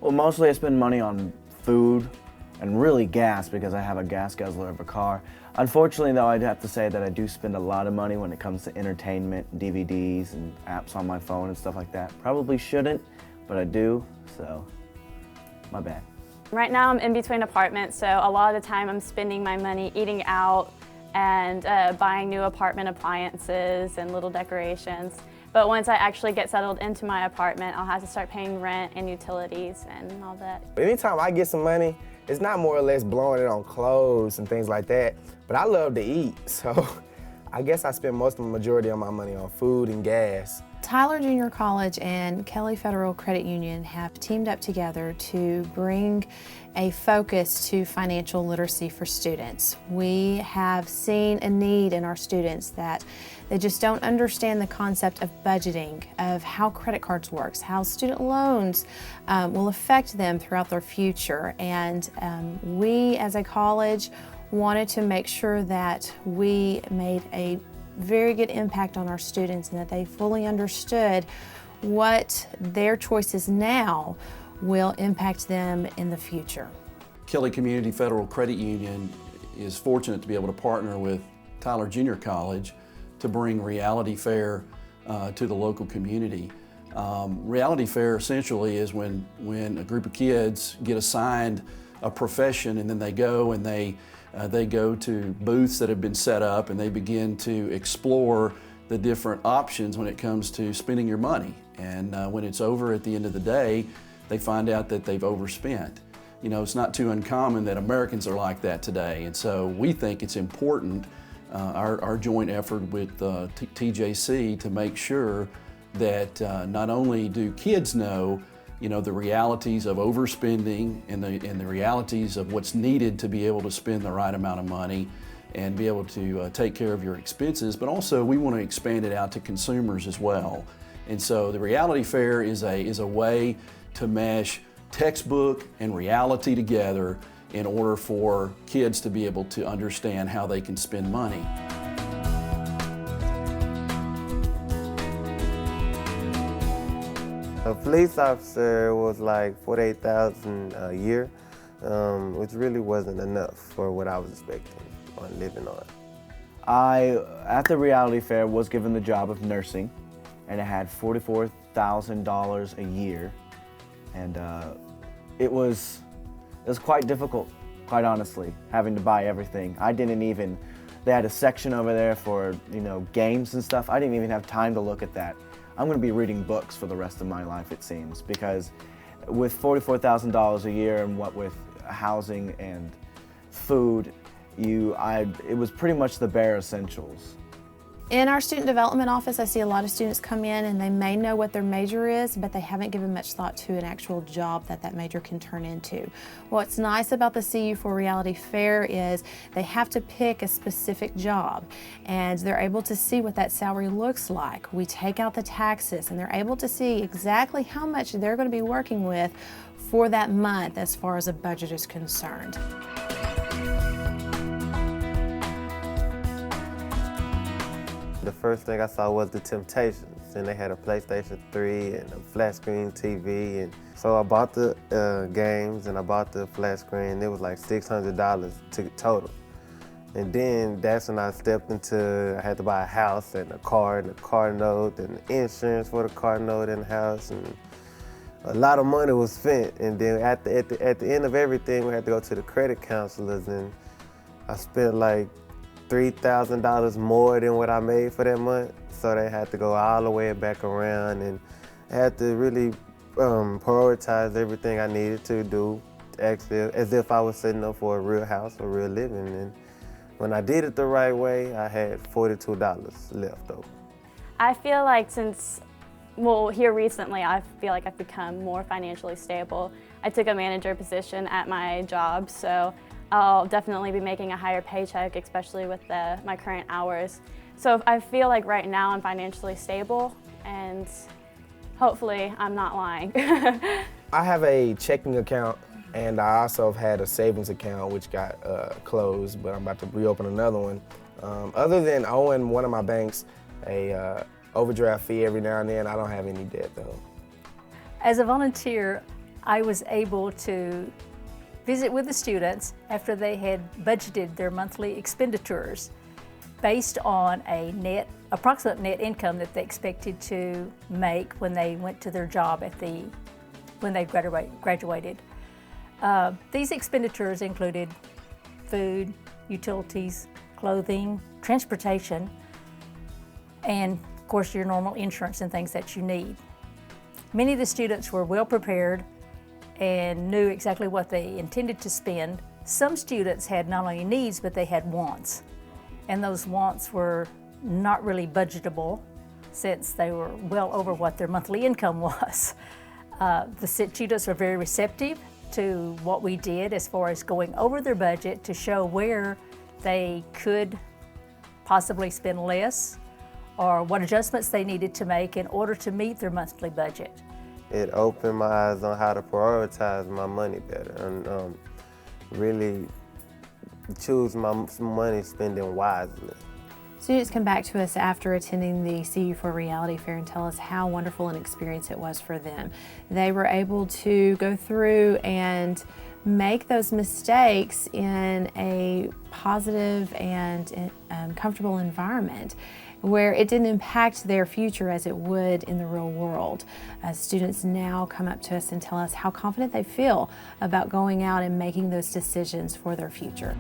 Well, mostly I spend money on food and really gas because I have a gas guzzler of a car. Unfortunately though, I'd have to say that I do spend a lot of money when it comes to entertainment, DVDs and apps on my phone and stuff like that. Probably shouldn't, but I do, so my bad. Right now I'm in between apartments, so a lot of the time I'm spending my money eating out and buying new apartment appliances and little decorations. But once I actually get settled into my apartment, I'll have to start paying rent and utilities and all that. Anytime I get some money, it's not more or less blowing it on clothes and things like that, but I love to eat, so I guess I spend most of the majority of my money on food and gas. Tyler Junior College and Kelly Federal Credit Union have teamed up together to bring a focus to financial literacy for students. We have seen a need in our students that they just don't understand the concept of budgeting, of how credit cards works, how student loans will affect them throughout their future. And we as a college wanted to make sure that we made a very good impact on our students and that they fully understood what their choices now will impact them in the future. Kelly Community Federal Credit Union is fortunate to be able to partner with Tyler Junior College to bring Reality Fair to the local community. Reality Fair essentially is when a group of kids get assigned a profession and then they go and they go to booths that have been set up and they begin to explore the different options when it comes to spending your money. And when it's over at the end of the day, they find out that they've overspent. You know, it's not too uncommon that Americans are like that today. And so we think it's important, our joint effort with TJC, to make sure that not only do kids know the realities of overspending and the realities of what's needed to be able to spend the right amount of money and be able to take care of your expenses, but also we want to expand it out to consumers as well. And so the Reality Fair is a way to mesh textbook and reality together in order for kids to be able to understand how they can spend money. A police officer was like $48,000 a year, which really wasn't enough for what I was expecting on living on. I, at the Reality Fair, was given the job of nursing, and I had $44,000 a year, and it was quite difficult, quite honestly, having to buy everything. They had a section over there for games and stuff. I didn't even have time to look at that. I'm going to be reading books for the rest of my life, it seems, because with $44,000 a year and what with housing and food, it was pretty much the bare essentials. In our student development office, I see a lot of students come in and they may know what their major is, but they haven't given much thought to an actual job that major can turn into. What's nice about the CU for Reality Fair is they have to pick a specific job and they're able to see what that salary looks like. We take out the taxes and they're able to see exactly how much they're going to be working with for that month as far as a budget is concerned. The first thing I saw was The Temptations, and they had a PlayStation 3 and a flat screen TV, and so I bought the games and I bought the flat screen. It was like $600 total. And then that's when I stepped into, I had to buy a house and a car note and insurance for the car note and the house, and a lot of money was spent. And then at the end of everything, we had to go to the credit counselors, and I spent like $3,000 more than what I made for that month. So they had to go all the way back around, and I had to really prioritize everything I needed to do as if I was setting up for a real house, a real living. And when I did it the right way, I had $42 left over. I feel like here recently, I feel like I've become more financially stable. I took a manager position at my job, so I'll definitely be making a higher paycheck, especially with my current hours. So I feel like right now I'm financially stable, and hopefully I'm not lying. I have a checking account, and I also have had a savings account which got closed, but I'm about to reopen another one. Other than owing one of my banks a overdraft fee every now and then, I don't have any debt though. As a volunteer, I was able to visit with the students after they had budgeted their monthly expenditures based on a approximate net income that they expected to make when they went to their job when they graduated. These expenditures included food, utilities, clothing, transportation, and of course your normal insurance and things that you need. Many of the students were well prepared and knew exactly what they intended to spend. Some students had not only needs, but they had wants. And those wants were not really budgetable since they were well over what their monthly income was. The students were very receptive to what we did as far as going over their budget to show where they could possibly spend less or what adjustments they needed to make in order to meet their monthly budget. It opened my eyes on how to prioritize my money better and really choose my money spending wisely. Students come back to us after attending the CU4 Reality Fair and tell us how wonderful an experience it was for them. They were able to go through and make those mistakes in a positive and comfortable environment where it didn't impact their future as it would in the real world. Students now come up to us and tell us how confident they feel about going out and making those decisions for their future.